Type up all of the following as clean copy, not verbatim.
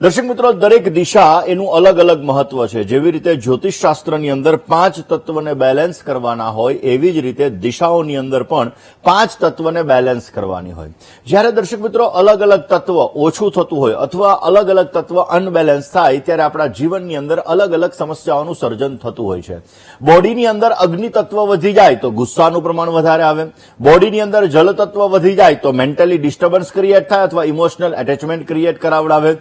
દર્શક મિત્રો, દરેક દિશા એનું અલગ અલગ મહત્વ છે. જેવી રીતે જ્યોતિષ શાસ્ત્રની અંદર 5 તત્વને બેલેન્સ કરવાના હોય, એવી જ રીતે દિશાઓની અંદર પણ 5 તત્વને બેલેન્સ કરવાની હોય. જ્યારે દર્શક મિત્રો અલગ અલગ તત્વ ઓછું થતું હોય અથવા અલગ અલગ તત્વ અનબેલેન્સ થાય, ત્યારે આપણા જીવનની અંદર અલગ અલગ સમસ્યાઓનું સર્જન થતું હોય છે. બોડીની અંદર અગ્નિ તત્વ વધી જાય તો ગુસ્સાનું પ્રમાણ વધારે આવે. બોડીની અંદર જલ તત્વ વધી જાય તો મેન્ટલી ડિસ્ટર્બન્સ ક્રિએટ થાય અથવા ઇમોશનલ એટેચમેન્ટ ક્રિએટ કરાવડાવે.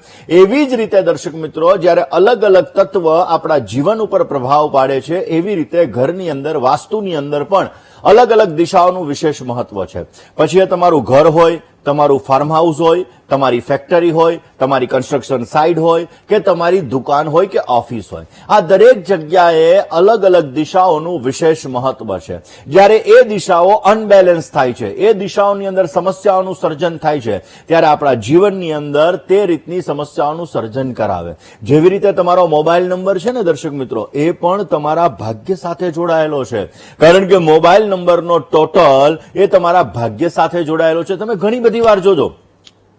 એવી જ રીતે દર્શક મિત્રો, જ્યારે અલગ અલગ તત્વ આપણા જીવન ઉપર પ્રભાવ પાડે છે, એવી રીતે ઘરની અંદર, વાસ્તુની અંદર પણ અલગ અલગ દિશાઓનું વિશેષ મહત્વ છે. પછી એ તમારું ઘર હોય, તમારું ફાર્મ હાઉસ હોય, તમારી ફેક્ટરી હોય, તમારી કન્સ્ટ્રક્શન સાઇટ હોય કે તમારી દુકાન હોય કે ઓફિસ હોય, આ દરેક જગ્યાએ અલગ અલગ દિશાઓનું વિશેષ મહત્વ છે. જ્યારે એ દિશાઓ અનબેલેન્સ થાય છે, એ દિશાઓની અંદર સમસ્યાઓનું સર્જન થાય છે, ત્યારે આપણા જીવનની અંદર તે રીતની સમસ્યાઓનું સર્જન કરાવે. જેવી રીતે તમારો મોબાઈલ નંબર છે ને દર્શક મિત્રો, એ પણ તમારા ભાગ્ય સાથે જોડાયેલો છે. કારણ કે મોબાઈલ નંબરનો ટોટલ એ તમારા ભાગ્ય સાથે જોડાયેલો છે. તમે ઘણી બધી વાર જોજો,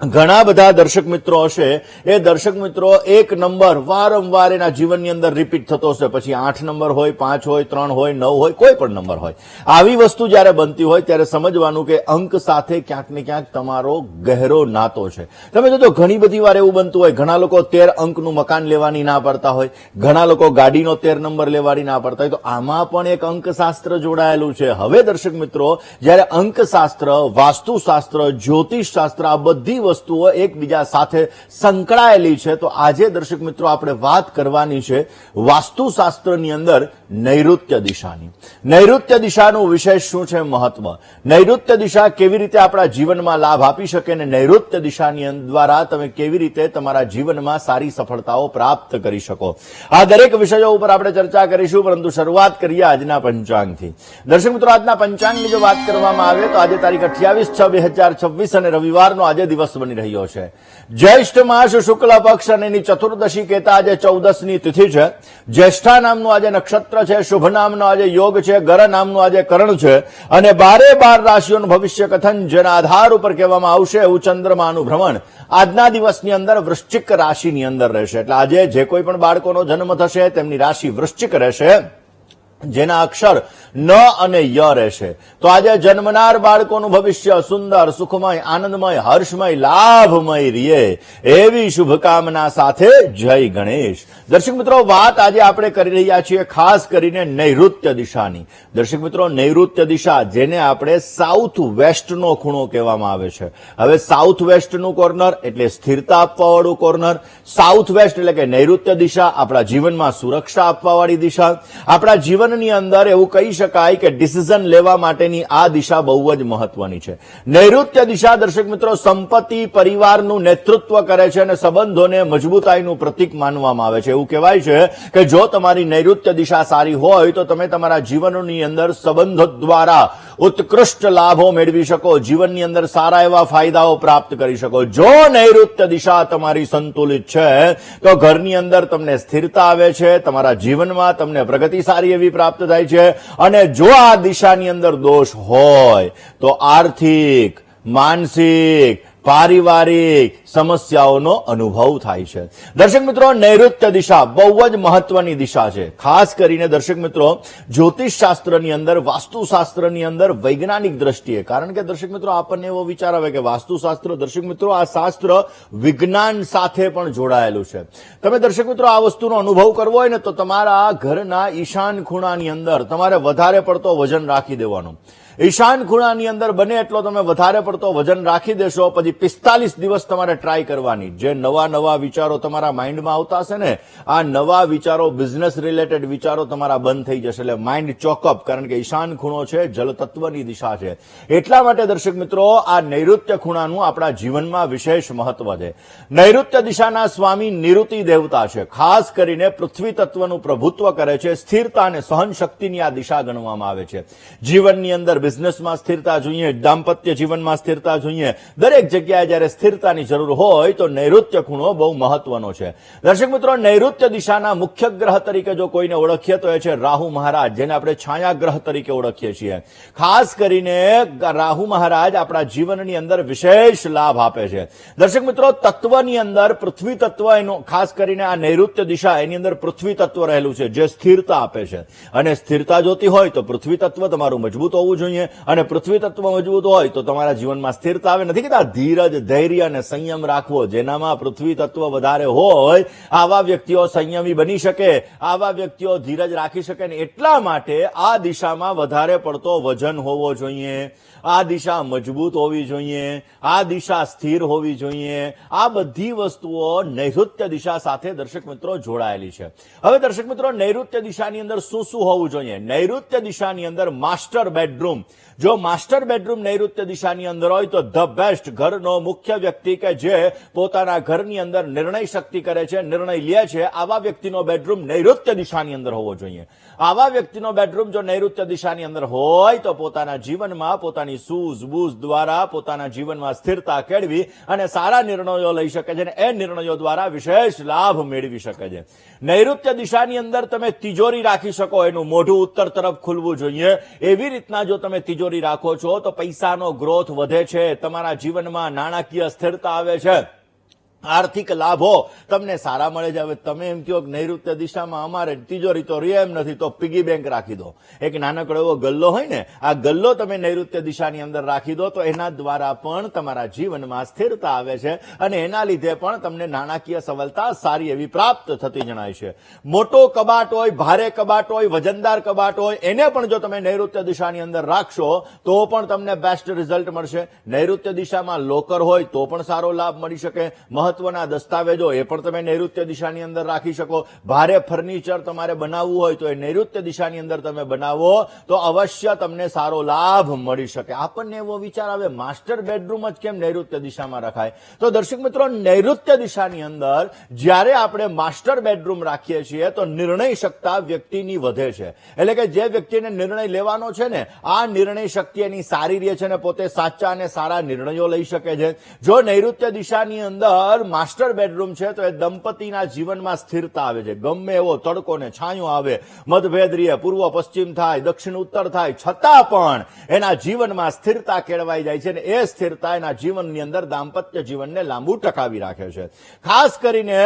ઘણા બધા દર્શક મિત્રો હશે, એ દર્શક મિત્રો એક નંબર વારંવાર એના જીવનની અંદર રિપીટ થતો હશે. પછી 8 નંબર હોય, 5 હોય, 3 હોય, 9 હોય, કોઈ પણ નંબર હોય. આવી વસ્તુ જ્યારે બનતી હોય ત્યારે સમજવાનું કે અંક સાથે ક્યાંક ને ક્યાંક તમારો ગહેરો નાતો છે. તમે જોજો ઘણી બધી વાર એવું બનતું હોય, ઘણા લોકો 13 અંકનું મકાન લેવાની ના પડતા હોય, ઘણા લોકો ગાડીનો 13 નંબર લેવાની ના પડતા હોય. તો આમાં પણ એક અંકશાસ્ત્ર જોડાયેલું છે. હવે દર્શક મિત્રો, જ્યારે અંકશાસ્ત્ર, વાસ્તુશાસ્ત્ર, જ્યોતિષશાસ્ત્ર આ બધી વસ્તુઓ એકબીજા સાથે સંકળાયેલી છે, તો આજે દર્શક મિત્રો આપણે વાત કરવાની છે વાસ્તુશાસ્ત્રની અંદર નૈઋત્ય દિશાની. નૈઋત્ય દિશાનું વિશેષ શું છે મહત્વ, નૈઋત્ય દિશા કેવી રીતે આપણા જીવનમાં લાભ આપી શકે અને નૈઋત્ય દિશાની દ્વારા તમે કેવી રીતે તમારા જીવનમાં સારી સફળતાઓ પ્રાપ્ત કરી શકો, આ દરેક વિષયો ઉપર આપણે ચર્ચા કરીશું. પરંતુ શરૂઆત કરીએ આજના પંચાંગથી. દર્શક મિત્રો, આજના પંચાંગની જો વાત કરવામાં આવે તો આજે તારીખ 28/6/2026 અને રવિવારનો આજે દિવસ બની રહ્યો છે. જ્યેષ્ઠ માસ શુક્લ પક્ષ અને એની ચતુર્દશી કહેતા આજે 14ની તિથિ છે. જ્યેષ્ઠા નામનું આજે નક્ષત્ર છે, શુભ નામનો આજે યોગ છે, ગર નામનું આજે કરણ છે અને 12 રાશિઓનું ભવિષ્ય કથન જેના આધાર ઉપર કહેવામાં આવશે એવું ચંદ્રમાનું ભ્રમણ આજના દિવસની અંદર વૃશ્ચિક રાશિની અંદર રહેશે. એટલે આજે જે કોઈ પણ બાળકોનો જન્મ થશે તેમની રાશિ વૃશ્ચિક રહેશે, જેના અક્ષર ન અને ય રહેશે. તો આજે જન્મનાર બાળકોનું ભવિષ્ય સુંદર, સુખમય, આનંદમય, હર્ષમય, લાભમય રહે એવી શુભકામના સાથે જય ગણેશ. દર્શક મિત્રો, વાત આજે આપણે કરી રહ્યા છીએ ખાસ કરીને નૈઋત્ય દિશાની. દર્શક મિત્રો, નૈઋત્ય દિશા જેને આપણે સાઉથ વેસ્ટનો ખૂણો કહેવામાં આવે છે. હવે સાઉથ વેસ્ટનું કોર્નર એટલે સ્થિરતા આપવાવાળું કોર્નર. સાઉથ વેસ્ટ એટલે કે નૈઋત્ય દિશા આપણા જીવનમાં સુરક્ષા આપવાવાળી દિશા. આપણા જીવનની અંદર એવું કહી શકાય કે ડિસિઝન લેવા માટેની આ દિશા બહુ જ મહત્વની છે. નૈઋત્ય દિશા દર્શક મિત્રો સંપત્તિ, પરિવારનું નેતૃત્વ કરે છે અને સંબંધોને મજબૂતાઈનું પ્રતીક માનવામાં આવે છે. એવું કહેવાય છે કે જો તમારી નૈઋત્ય દિશા સારી હોય તો તમે તમારા જીવનની અંદર સંબંધો દ્વારા ઉત્કૃષ્ટ લાભો મેળવી શકો, જીવનની અંદર સારા એવા ફાયદાઓ પ્રાપ્ત કરી શકો. જો નૈઋત્ય દિશા તમારી સંતુલિત છે તો ઘરની અંદર તમને સ્થિરતા આવે છે, તમારા જીવનમાં તમને પ્રગતિ સારી એવી પ્રાપ્ત થાય છે. અને જો આ દિશાની અંદર દોષ હોય તો આર્થિક, માનસિક, પારિવારિક સમસ્યાઓનો અનુભવ થાય છે. દર્શક મિત્રો, નૈઋત્ય દિશા બહુ જ મહત્વની દિશા છે. ખાસ કરીને દર્શક મિત્રો જ્યોતિષ શાસ્ત્રની અંદર, વાસ્તુશાસ્ત્રની અંદર વૈજ્ઞાનિક દ્રષ્ટિએ, કારણ કે દર્શક મિત્રો આપણને એવો વિચાર આવે કે વાસ્તુશાસ્ત્ર, દર્શક મિત્રો આ શાસ્ત્ર વિજ્ઞાન સાથે પણ જોડાયેલું છે. તમે દર્શક મિત્રો આ વસ્તુનો અનુભવ કરવો હોય ને તો તમારા ઘરના ઈશાન ખૂણાની અંદર તમારે વધારે પડતો વજન રાખી દેવાનું. ઈશાન ખૂણાની અંદર બને એટલો તમે વધારે પડતો વજન રાખી દેશો, પછી 45 દિવસ તમારે ટ્રાય કરવાની. જે નવા વિચારો તમારા માઇન્ડમાં આવતા હશે ને, આ નવા વિચારો, બિઝનેસ રિલેટેડ વિચારો તમારા બંધ થઈ જશે. એટલે માઇન્ડ ચોકઅપ, કારણ કે ઈશાન ખૂણો છે, જલતત્વની દિશા છે. એટલા માટે દર્શક મિત્રો આ નૈઋત્ય ખૂણાનું આપણા જીવનમાં વિશેષ મહત્વ છે. નૈઋત્ય દિશાના સ્વામી નિઋતિ દેવતા છે. ખાસ કરીને પૃથ્વી તત્વનું પ્રભુત્વ કરે છે. સ્થિરતા અને સહન શક્તિની આ દિશા ગણવામાં આવે છે. જીવનની અંદર બિઝનેસમાં સ્થિરતા જોઈએ, દાંપત્ય જીવનમાં સ્થિરતા જોઈએ, દરેક જગ્યાએ જ્યારે સ્થિરતાની જરૂર હોય તો નૈઋત્ય ખૂણો બહુ મહત્વનો છે. દર્શક મિત્રો, નૈઋત્ય દિશાના મુખ્ય ગ્રહ તરીકે જો કોઈને ઓળખીએ તો એ છે રાહુ મહારાજ, જેને આપણે છાયા ગ્રહ તરીકે ઓળખીએ છીએ. ખાસ કરીને રાહુ મહારાજ આપણા જીવનની અંદર વિશેષ લાભ આપે છે. દર્શક મિત્રો, તત્વની અંદર પૃથ્વી તત્વ એનો ખાસ કરીને આ નૈઋત્ય દિશા એની અંદર પૃથ્વી તત્વ રહેલું છે, જે સ્થિરતા આપે છે. અને સ્થિરતા જોતી હોય તો પૃથ્વી તત્વ તમારું મજબૂત હોવું જોઈએ, અને પૃથ્વી તત્વ મજબૂત હોય તો તમારા જીવનમાં સ્થિરતા આવે. નથી કહેતા ધીરજ, ધૈર્ય અને સંયમ રાખવો. જેનામાં પૃથ્વી તત્વ વધારે હોય આવા વ્યક્તિઓ સંયમી બની શકે, આવા વ્યક્તિઓ ધીરજ રાખી શકે. ને એટલા માટે આ દિશામાં વધારે પડતો વજન હોવો જોઈએ, આ દિશા મજબૂત હોવી જોઈએ, આ દિશા સ્થિર હોવી જોઈએ. આ બધી વસ્તુઓ નૈઋત્ય દિશા સાથે દર્શક મિત્રો જોડાયેલી છે. હવે દર્શક મિત્રો, નૈઋત્ય દિશાની અંદર શું શું હોવું જોઈએ? નૈઋત્ય દિશાની અંદર માસ્ટર બેડરૂમ. જો માસ્ટર બેડરૂમ નૈઋત્ય દિશાની અંદર હોય તો ધ બેસ્ટ. ઘરનો મુખ્ય વ્યક્તિ કે જે પોતાના ઘરની અંદર નિર્ણય શક્તિ કરે છે, નિર્ણય લે છે, આવા વ્યક્તિનો બેડરૂમ નૈઋત્ય દિશાની અંદર હોવો જોઈએ. આવા વ્યક્તિનો બેડરૂમ જો નૈઋત્ય દિશાની અંદર હોય તો પોતાના જીવનમાં પોતાની સૂઝબૂઝ દ્વારા પોતાના જીવનમાં સ્થિરતા કેળવી અને સારા નિર્ણયો લઈ શકે છે, અને એ નિર્ણયો દ્વારા વિશેષ લાભ મેળવી શકે છે. નૈઋત્ય દિશાની અંદર તમે તિજોરી રાખી શકો, એનું મોઢું ઉત્તર તરફ ખુલવું જોઈએ. એવી રીતના જો તમે તિજોરી રાખો છો તો પૈસાનો ગ્રોથ વધે છે, તમારા જીવનમાં નાણાકીય સ્થિરતા આવે છે, આર્થિક લાભો તમને સારા મળે છે. હવે તમે એમ કહો કે નૈઋત્ય દિશામાં અમારે તિજોરી તો રે એમ નથી, તો પિગી બેંક રાખી દો. એક નાનકડો એવો ગલ્લો હોય ને, આ ગલ્લો તમે નૈઋત્ય દિશાની અંદર રાખી દો તો એના દ્વારા પણ તમારા જીવનમાં સ્થિરતા આવે છે, અને એના લીધે પણ તમને નાણાકીય સફળતા સારી એવી પ્રાપ્ત થતી જણાય છે. મોટો કબાટ હોય, ભારે કબાટ હોય, વજનદાર કબાટ હોય, એને પણ જો તમે નૈઋત્ય દિશાની અંદર રાખશો તો પણ તમને બેસ્ટ રિઝલ્ટ મળશે. નૈઋત્ય દિશામાં લોકર હોય તો પણ સારો લાભ મળી શકે. મહત્વના દસ્તાવેજો એ પણ તમે નૈઋત્ય દિશાની અંદર રાખી શકો. ભારે ફર્નિચર તમારે બનાવવું હોય તો એ નૈઋત્ય દિશાની અંદર તમે બનાવો તો અવશ્ય તમને સારો લાભ મળી શકે. આપણને એવો વિચાર આવે માસ્ટર બેડરૂમ જ કેમ નૈઋત્ય દિશામાં રખાય? તો દર્શક મિત્રો, નૈઋત્ય દિશાની અંદર જ્યારે આપણે માસ્ટર બેડરૂમ રાખીએ છીએ તો નિર્ણય શક્તિ વ્યક્તિની વધે છે. એટલે કે જે વ્યક્તિને નિર્ણય લેવાનો છે ને, આ નિર્ણય શક્તિ એની સારી રહે છે, અને પોતે સાચા અને સારા નિર્ણયો લઈ શકે છે. જો નૈઋત્ય દિશાની અંદર માસ્ટર બેડરૂમ છે તો એ દંપતીના જીવનમાં સ્થિરતા આવે છે. ગમે એવો તડકો ને છાંયો આવે, મતભેદ રહે, પૂર્વ પશ્ચિમ થાય, દક્ષિણ ઉત્તર થાય, છતાં પણ એના જીવનમાં સ્થિરતા કેળવાઈ જાય છે, અને એ સ્થિરતા એના જીવનની અંદર દાંપત્ય જીવનને લાંબુ ટકાવી રાખે છે. ખાસ કરીને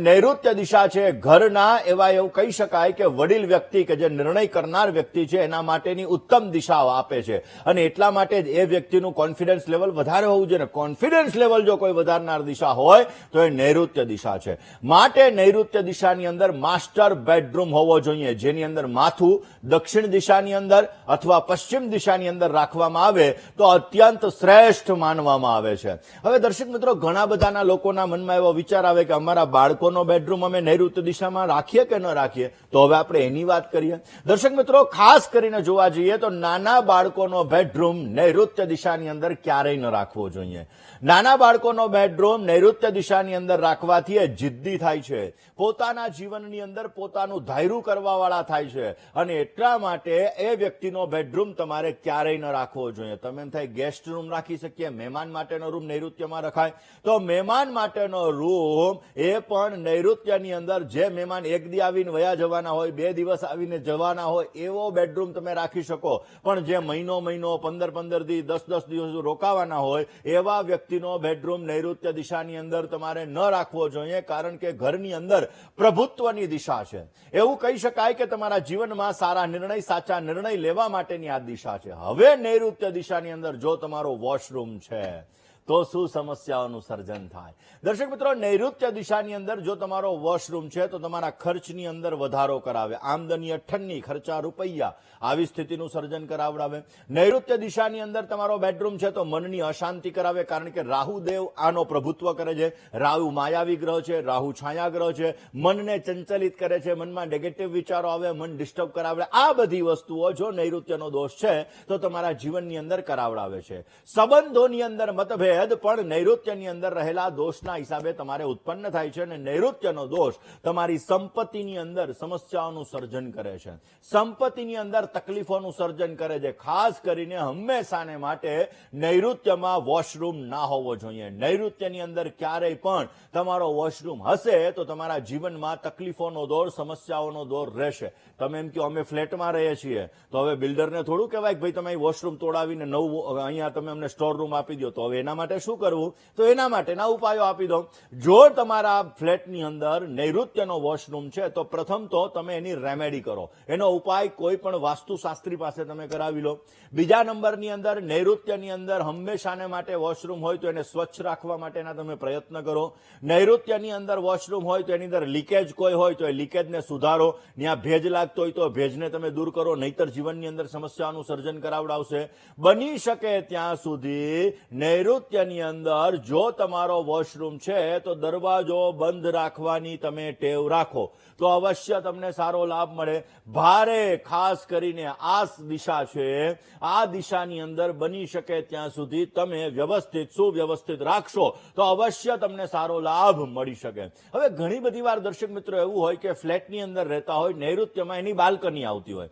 નૈઋત્ય દિશા છે ઘરના એવા એવું કહી શકાય કે વડીલ વ્યક્તિ કે જે નિર્ણય કરનાર વ્યક્તિ છે એના માટેની ઉત્તમ દિશાઓ આપે છે, અને એટલા માટે જ એ વ્યક્તિનું કોન્ફિડન્સ લેવલ વધારે હોવું જોઈએ. કોન્ફિડન્સ લેવલ જો કોઈ વધારનાર દિશા હોય તો એ નૈઋત્ય દિશા છે. માટે નૈઋત્ય દિશાની અંદર માસ્ટર બેડરૂમ હોવો જોઈએ, જેની અંદર માથું દક્ષિણ દિશાની અંદર અથવા પશ્ચિમ દિશાની અંદર રાખવામાં આવે તો અત્યંત શ્રેષ્ઠ માનવામાં આવે છે. હવે દર્શક મિત્રો, ઘણા બધાના લોકોના મનમાં એવો વિચાર આવે કે અમારા બાળકોનો બેડરૂમ અમે નૈઋત્ય દિશામાં રાખીએ કે ન રાખીએ? તો હવે આપણે એની વાત કરીએ. દર્શક મિત્રો, ખાસ કરીને જોવા જઈએ તો નાના બાળકોનો બેડરૂમ નૈઋત્ય દિશાની અંદર ક્યારેય ન રાખવો જોઈએ. નાના બાળકોનો બેડરૂમ નૈઋત્ય દિશાની અંદર રાખવાથી એ જિદ્દી થાય છે, પોતાના જીવનની અંદર પોતાનું ધાયરું કરવાવાળા થાય છે, અને એટલા માટે એ વ્યક્તિનો બેડરૂમ તમારે ક્યારેય ન રાખવો જોઈએ. તમે એમ થાય ગેસ્ટ રૂમ રાખી શકીએ, મહેમાન માટેનો રૂમ નૈઋત્યમાં રખાય, તો મહેમાન માટેનો રૂમ એ પણ નૈઋત્યની અંદર જે મહેમાન એક દી આવીને વયા જવાના હોય, 2 દિવસ આવીને જવાના હોય, એવો બેડરૂમ તમે રાખી શકો. પણ જે મહિનો 15 દી 10 દિવસ રોકાવાના હોય એવા વ્યક્તિનો બેડરૂમ નૈઋત્ય દિશાની અંદર તમારે ન રાખવો જોઈએ, કારણ કે ઘરની અંદર પ્રભુત્વની દિશા છે. એવું કહી શકાય કે તમારા જીવનમાં સારા નિર્ણય, સાચા નિર્ણય લેવા માટેની આ દિશા છે. હવે નૈઋત્ય દિશાની અંદર જો તમારો વોશરૂમ છે તો શું સમસ્યાઓનું સર્જન થાય? દર્શક મિત્રો, નૈઋત્ય દિશાની અંદર જો તમારો વોશરૂમ છે તો તમારા ખર્ચની અંદર વધારો કરાવે, આમદની અઠ્ઠની, ખર્ચા રૂપિયા, આવી સ્થિતિનું સર્જન કરાવડાવે. નૈઋત્ય દિશાની અંદર તમારો બેડરૂમ છે તો મનની અશાંતિ કરાવે, કારણ કે રાહુ દેવ આનો પ્રભુત્વ કરે છે. રાહુ માયાવી ગ્રહ છે, રાહુ છાયા ગ્રહ છે, મનને ચંચલિત કરે છે, મનમાં નેગેટિવ વિચારો આવે, મન ડિસ્ટર્બ કરાવે. આ બધી વસ્તુઓ જો નૈઋત્યનો દોષ છે તો તમારા જીવનની અંદર કરાવડાવે છે. સંબંધોની અંદર મતભેદ શાયદ પણ નૈઋત્યની અંદર રહેલા દોષના હિસાબે તમારે ઉત્પન્ન થાય છે, અને નૈઋત્યનો દોષ તમારી સંપત્તિની અંદર સમસ્યાઓનું સર્જન કરે છે, સંપત્તિની અંદર તકલીફોનું સર્જન કરે છે. ખાસ કરીને હંમેશાને માટે નૈઋત્યમાં વોશરૂમ ના હોવો જોઈએ. નૈઋત્યની અંદર ક્યારેય પણ તમારો વોશરૂમ હશે તો તમારા જીવનમાં તકલીફોનો દોર, સમસ્યાઓનો દોર રહેશે. તમે એમ કહો અમે ફ્લેટમાં રહીએ છીએ તો હવે બિલ્ડરને થોડું કહેવાય કે ભાઈ તમે વોશરૂમ તોડાવીને નવું અહીંયા તમે અમને સ્ટોર રૂમ આપી દો. તો હવે એના માટે શું કરવું? તો એના માટેના ઉપાયો આપી દો. જો તમારા ફ્લેટની અંદર નૈઋત્યનો વોશરૂમ છે તો પ્રથમ તો તમે એની રેમેડી કરો. એનો ઉપાય કોઈ પણ વાસ્તુશાસ્ત્રી પાસે તમે કરાવી લો. બીજા નંબરની અંદર નૈઋત્યની અંદર હંમેશાને માટે વોશરૂમ હોય તો એને સ્વચ્છ રાખવા માટેના તમે પ્રયત્ન કરો. નૈઋત્યની અંદર વોશરૂમ હોય તો એની અંદર લીકેજ કોઈ હોય તો એ લીકેજને સુધારો. ત્યાં ભેજ લાગતો હોય તો ભેજને તમે દૂર કરો, નહીતર જીવનની અંદર સમસ્યાનું સર્જન કરાવડાવશે. બની શકે ત્યાં સુધી નૈઋત્યની અંદર જો તમારો વોશરૂમ છે તો દરવાજો બંધ રાખવાની તમે ટેવ રાખો તો અવશ્ય તમને સારો લાભ મળે. ભારે ખાસ કરીને આ દિશા છે, આ દિશાની અંદર બની શકે ત્યાં સુધી તમે વ્યવસ્થિત સુવ્યવસ્થિત રાખશો તો અવશ્ય તમને સારો લાભ મળી શકે. હવે ઘણી બધી વાર દર્શક મિત્રો એવું હોય કે ફ્લેટની અંદર રહેતા હોય, નૈઋત્યમાં એની બાલ્કની આવતી હોય,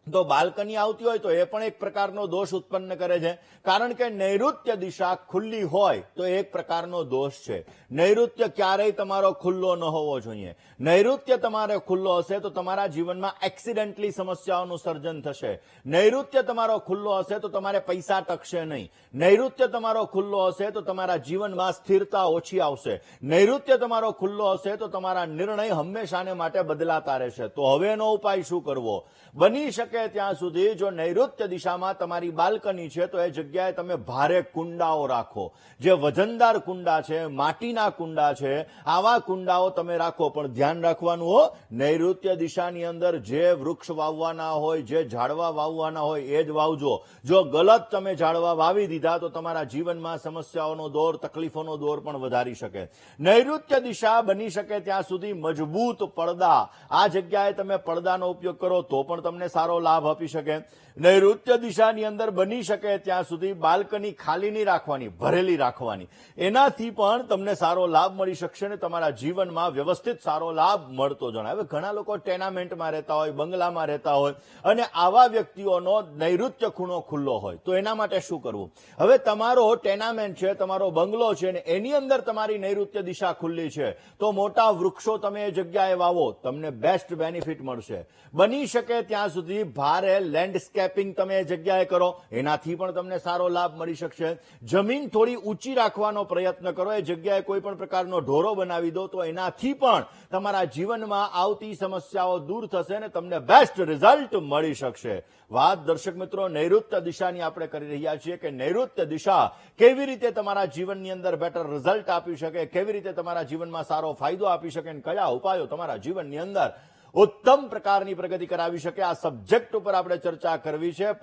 તો બાલ્કની આવતી હોય તો એ પણ એક પ્રકારનો દોષ ઉત્પન્ન કરે છે. કારણ કે નૈઋત્ય દિશા ખુલ્લી હોય તો એક પ્રકારનો દોષ છે. નૈઋત્ય ક્યારેય તમારો ખુલ્લો ન હોવો જોઈએ. નૈઋત્ય તમારે ખુલ્લો હશે તો તમારા જીવનમાં એક્સિડન્ટલી સમસ્યાઓનું સર્જન થશે. નૈઋત્ય તમારો ખુલ્લો હશે તો તમારે પૈસા ટકશે નહીં. નૈઋત્ય તમારો ખુલ્લો હશે તો તમારા જીવનમાં સ્થિરતા ઓછી આવશે. નૈઋત્ય તમારો ખુલ્લો હશે તો તમારા નિર્ણય હંમેશાને માટે બદલાતા રહેશે. તો હવે એનો ઉપાય શું કરવો? બની શકે ત્યાં સુધી જો નૈઋત્ય દિશામાં તમારી બાલ્કની છે તો એ જગ્યાએ તમે ભારે કુંડાઓ રાખો. જે વજનદાર કુંડા છે, માટીના કુંડા છે, આવા કુંડાઓ તમે રાખો. પણ ધ્યાન રાખવાનું હો, નૈઋત્ય દિશાની અંદર જે વૃક્ષ વાવવાના હોય, જે ઝાડવા વાવવાના હોય એ જ વાવજો. જો ગલત તમે ઝાડવા વાવી દીધા તો તમારા જીવનમાં સમસ્યાઓનો દોર, તકલીફોનો દોર પણ વધારી શકે. નૈઋત્ય દિશા બની શકે ત્યાં સુધી મજબૂત પડદા, આ જગ્યાએ તમે પડદાનો ઉપયોગ કરો તો પણ તમને સારો લાભ આપી શકે. નૈઋત્ય દિશાની અંદર બની શકે ત્યાં સુધી બાલ્કની ખાલી નહીં રાખવાની, ભરેલી રાખવાની. એનાથી પણ તમને સારો લાભ મળી શકશે ને તમારા જીવનમાં વ્યવસ્થિત સારો લાભ મળતો જણાય. હવે ઘણા લોકો ટેનામેન્ટમાં રહેતા હોય, બંગલામાં રહેતા હોય અને આવા વ્યક્તિઓનો નૈઋત્ય ખૂણો ખુલ્લો હોય તો એના માટે શું કરવું? હવે તમારો ટેનામેન્ટ છે, તમારો બંગલો છે ને એની અંદર તમારી નૈઋત્ય દિશા ખુલ્લી છે તો મોટા વૃક્ષો તમે એ જગ્યાએ વાવો, તમને બેસ્ટ બેનિફિટ મળશે. બની શકે ત્યાં સુધી ભારે લેન્ડસ્કેપિંગ તમે એ જગ્યાએ કરો, એનાથી પણ તમને સારો લાભ મળી શકશે. જમીન થોડી ઊંચી રાખવાનો પ્રયત્ન કરો, એ જગ્યાએ કોઈ પણ પ્રકારનો ઢોરો બનાવી દો તો એનાથી પણ તમારા જીવનમાં આવતી સમસ્યાઓ દૂર થશે અને તમને બેસ્ટ રિઝલ્ટ મળી શકશે. વાત દર્શક મિત્રો નૈઋત્ય દિશાની આપણે કરી રહ્યા છીએ કે નૈઋત્ય દિશા કેવી રીતે તમારા જીવનની અંદર બેટર રિઝલ્ટ આપી શકે, કેવી રીતે તમારા જીવનમાં સારો ફાયદો આપી શકે અને કયા ઉપાયો તમારા જીવનની અંદર ઉત્તમ પ્રકારની પ્રગતિ કરાવી શકે, આ સબ્જેક્ટ ઉપર આપણે ચર્ચા કરવી છે.